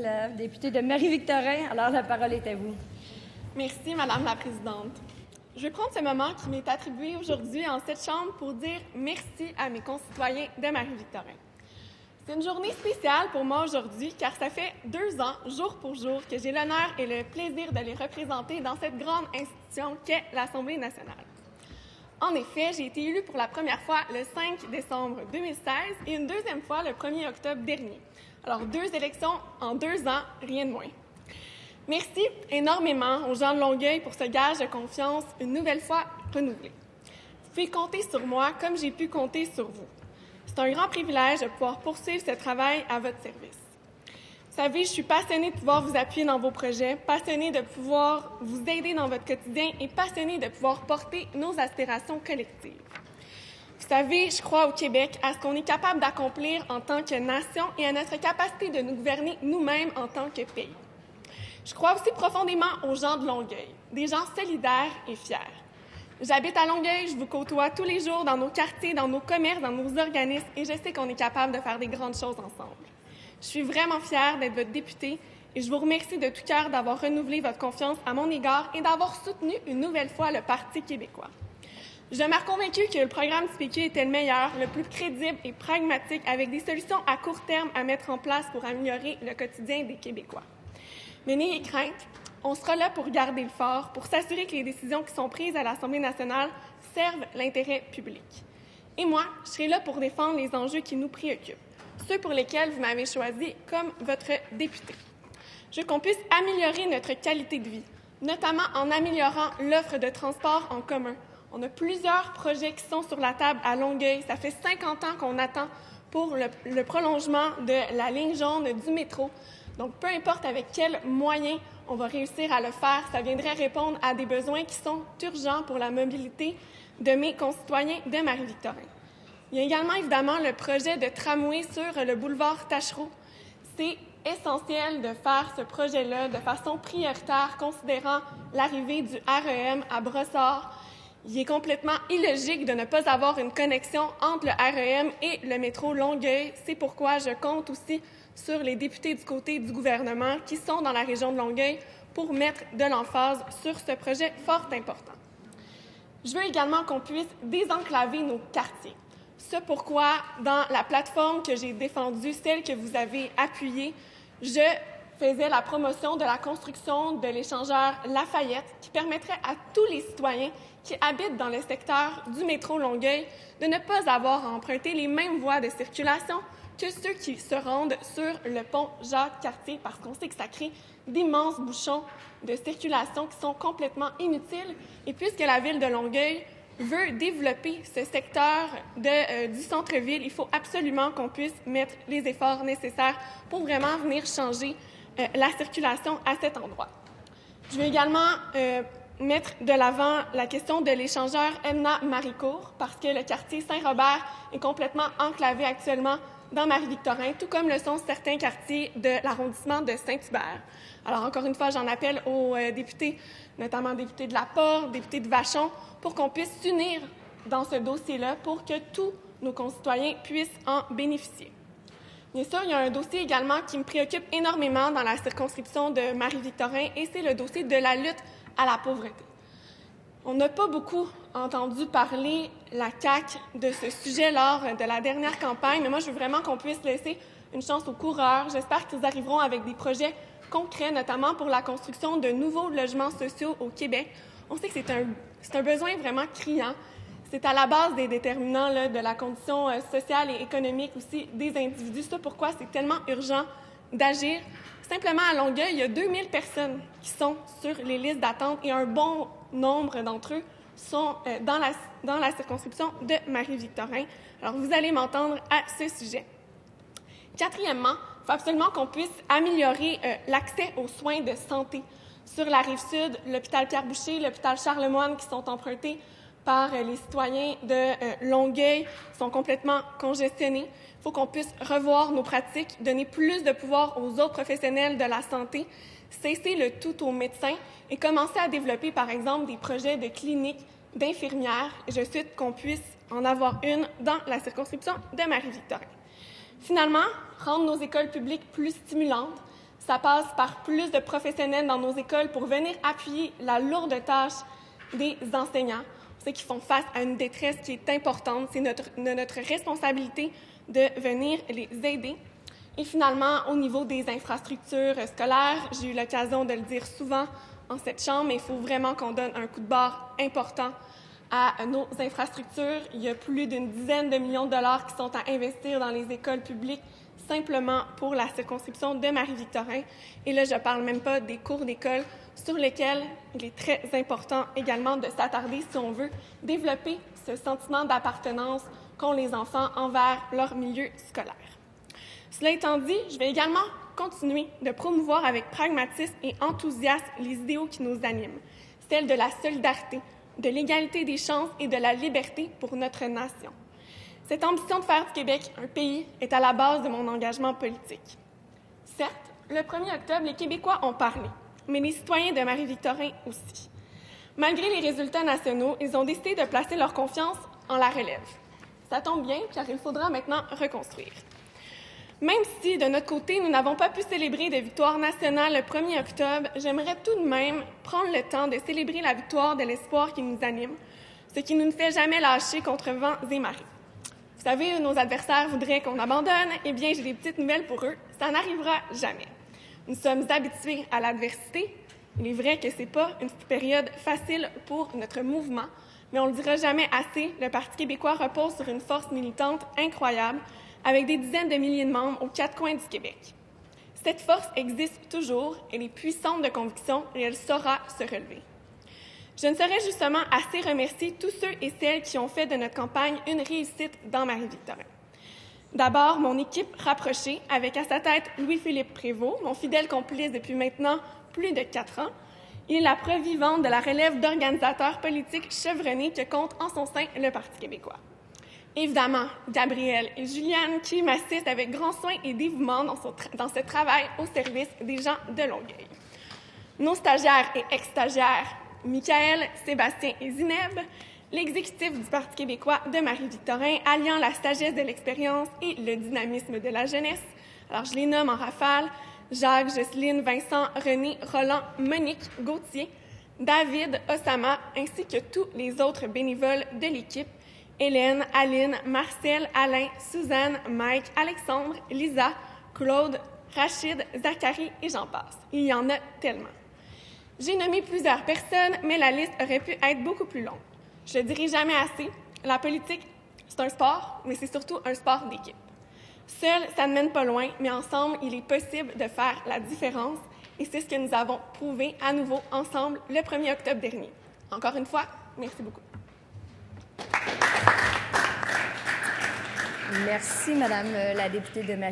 Marie-Ève, députée de Marie-Victorin. Alors, la parole est à vous. Merci, Madame la Présidente. Je vais prendre ce moment qui m'est attribué aujourd'hui en cette chambre pour dire merci à mes concitoyens de Marie-Victorin. C'est une journée spéciale pour moi aujourd'hui car ça fait 2 ans, jour pour jour, que j'ai l'honneur et le plaisir de les représenter dans cette grande institution qu'est l'Assemblée nationale. En effet, j'ai été élue pour la première fois le 5 décembre 2016 et une deuxième fois le 1er octobre dernier. Alors, 2 élections en 2 ans, rien de moins. Merci énormément aux gens de Longueuil pour ce gage de confiance une nouvelle fois renouvelé. Vous pouvez compter sur moi comme j'ai pu compter sur vous. C'est un grand privilège de pouvoir poursuivre ce travail à votre service. Vous savez, je suis passionnée de pouvoir vous appuyer dans vos projets, passionnée de pouvoir vous aider dans votre quotidien et passionnée de pouvoir porter nos aspirations collectives. Vous savez, je crois au Québec, à ce qu'on est capable d'accomplir en tant que nation et à notre capacité de nous gouverner nous-mêmes en tant que pays. Je crois aussi profondément aux gens de Longueuil, des gens solidaires et fiers. J'habite à Longueuil, je vous côtoie tous les jours dans nos quartiers, dans nos commerces, dans nos organismes et je sais qu'on est capable de faire des grandes choses ensemble. Je suis vraiment fière d'être votre députée et je vous remercie de tout cœur d'avoir renouvelé votre confiance à mon égard et d'avoir soutenu une nouvelle fois le Parti québécois. Je demeure convaincue que le programme du PQ était le meilleur, le plus crédible et pragmatique avec des solutions à court terme à mettre en place pour améliorer le quotidien des Québécois. Mais n'ayez crainte, on sera là pour garder le fort, pour s'assurer que les décisions qui sont prises à l'Assemblée nationale servent l'intérêt public. Et moi, je serai là pour défendre les enjeux qui nous préoccupent, ceux pour lesquels vous m'avez choisi comme votre député. Je veux qu'on puisse améliorer notre qualité de vie, notamment en améliorant l'offre de transport en commun. On a plusieurs projets qui sont sur la table à Longueuil. Ça fait 50 ans qu'on attend pour le prolongement de la ligne jaune du métro. Donc, peu importe avec quels moyens on va réussir à le faire, ça viendrait répondre à des besoins qui sont urgents pour la mobilité de mes concitoyens de Marie-Victorin. Il y a également, évidemment, le projet de tramway sur le boulevard Taschereau. C'est essentiel de faire ce projet-là de façon prioritaire, considérant l'arrivée du REM à Brossard. Il est complètement illogique de ne pas avoir une connexion entre le REM et le métro Longueuil. C'est pourquoi je compte aussi sur les députés du côté du gouvernement qui sont dans la région de Longueuil pour mettre de l'emphase sur ce projet fort important. Je veux également qu'on puisse désenclaver nos quartiers. C'est pourquoi, dans la plateforme que j'ai défendue, celle que vous avez appuyée, je faisais la promotion de la construction de l'échangeur Lafayette qui permettrait à tous les citoyens qui habitent dans le secteur du métro Longueuil de ne pas avoir à emprunter les mêmes voies de circulation que ceux qui se rendent sur le pont Jacques-Cartier parce qu'on sait que ça crée d'immenses bouchons de circulation qui sont complètement inutiles. Et puisque la ville de Longueuil veut développer ce secteur du centre-ville, il faut absolument qu'on puisse mettre les efforts nécessaires pour vraiment venir changer la circulation à cet endroit. Je vais également mettre de l'avant la question de l'échangeur Elna-Maricourt parce que le quartier Saint-Robert est complètement enclavé actuellement dans Marie-Victorin, tout comme le sont certains quartiers de l'arrondissement de Saint-Hubert. Alors, encore une fois, j'en appelle aux députés, notamment députés de la Porte, députés de Vachon, pour qu'on puisse s'unir dans ce dossier-là pour que tous nos concitoyens puissent en bénéficier. Bien sûr, il y a un dossier également qui me préoccupe énormément dans la circonscription de Marie-Victorin et c'est le dossier de la lutte à la pauvreté. On n'a pas beaucoup entendu parler la CAQ de ce sujet lors de la dernière campagne, mais moi, je veux vraiment qu'on puisse laisser une chance aux coureurs. J'espère qu'ils arriveront avec des projets concrets, notamment pour la construction de nouveaux logements sociaux au Québec. On sait que c'est un besoin vraiment criant. C'est à la base des déterminants là, de la condition sociale et économique aussi des individus. C'est pourquoi c'est tellement urgent d'agir. Simplement, à Longueuil, il y a 2000 personnes qui sont sur les listes d'attente et un bon nombre d'entre eux sont dans la circonscription de Marie-Victorin. Alors, vous allez m'entendre à ce sujet. Quatrièmement, il faut absolument qu'on puisse améliorer l'accès aux soins de santé. Sur la Rive-Sud, l'hôpital Pierre-Boucher, l'hôpital Charlemagne qui sont empruntés par les citoyens de Longueuil sont complètement congestionnés. Il faut qu'on puisse revoir nos pratiques, donner plus de pouvoir aux autres professionnels de la santé, cesser le tout aux médecins et commencer à développer, par exemple, des projets de cliniques d'infirmières. Je souhaite qu'on puisse en avoir une dans la circonscription de Marie-Victorin. Finalement, rendre nos écoles publiques plus stimulantes. Ça passe par plus de professionnels dans nos écoles pour venir appuyer la lourde tâche des enseignants. Ceux qui font face à une détresse qui est importante, c'est notre responsabilité de venir les aider. Et finalement, au niveau des infrastructures scolaires, j'ai eu l'occasion de le dire souvent en cette chambre, mais il faut vraiment qu'on donne un coup de barre important à nos infrastructures. Il y a plus d'une dizaine de millions de dollars qui sont à investir dans les écoles publiques simplement pour la circonscription de Marie-Victorin. Et là, je ne parle même pas des cours d'école sur lesquels il est très important également de s'attarder si on veut développer ce sentiment d'appartenance qu'ont les enfants envers leur milieu scolaire. Cela étant dit, je vais également continuer de promouvoir avec pragmatisme et enthousiasme les idéaux qui nous animent, celles de la solidarité, de l'égalité des chances et de la liberté pour notre nation. Cette ambition de faire du Québec un pays est à la base de mon engagement politique. Certes, le 1er octobre, les Québécois ont parlé, mais les citoyens de Marie-Victorin aussi. Malgré les résultats nationaux, ils ont décidé de placer leur confiance en la relève. Ça tombe bien, car il faudra maintenant reconstruire. Même si, de notre côté, nous n'avons pas pu célébrer de victoire nationale le 1er octobre, j'aimerais tout de même prendre le temps de célébrer la victoire de l'espoir qui nous anime, ce qui ne nous fait jamais lâcher contre vents et marées. Vous savez, nos adversaires voudraient qu'on abandonne. Eh bien, j'ai des petites nouvelles pour eux. Ça n'arrivera jamais. Nous sommes habitués à l'adversité. Il est vrai que ce n'est pas une période facile pour notre mouvement, mais on ne le dira jamais assez, le Parti québécois repose sur une force militante incroyable, avec des dizaines de milliers de membres aux 4 coins du Québec. Cette force existe toujours, elle est puissante de conviction et elle saura se relever. Je ne saurais justement assez remercier tous ceux et celles qui ont fait de notre campagne une réussite dans Marie-Victorin. D'abord, mon équipe rapprochée, avec à sa tête Louis-Philippe Prévost, mon fidèle complice depuis maintenant plus de 4 ans. Il est la preuve vivante de la relève d'organisateurs politiques chevronnés que compte en son sein le Parti québécois. Évidemment, Gabrielle et Juliane qui m'assistent avec grand soin et dévouement dans ce travail au service des gens de Longueuil. Nos stagiaires et ex-stagiaires, Michaël, Sébastien et Zineb, l'exécutif du Parti québécois de Marie-Victorin, alliant la sagesse de l'expérience et le dynamisme de la jeunesse. Alors, je les nomme en rafale: Jacques, Jocelyne, Vincent, René, Roland, Monique, Gauthier, David, Osama, ainsi que tous les autres bénévoles de l'équipe: Hélène, Aline, Marcel, Alain, Suzanne, Mike, Alexandre, Lisa, Claude, Rachid, Zachary et j'en passe. Il y en a tellement. J'ai nommé plusieurs personnes, mais la liste aurait pu être beaucoup plus longue. Je ne le dirai jamais assez, la politique, c'est un sport, mais c'est surtout un sport d'équipe. Seul, ça ne mène pas loin, mais ensemble, il est possible de faire la différence et c'est ce que nous avons prouvé à nouveau ensemble le 1er octobre dernier. Encore une fois, merci beaucoup. Merci, Madame la députée de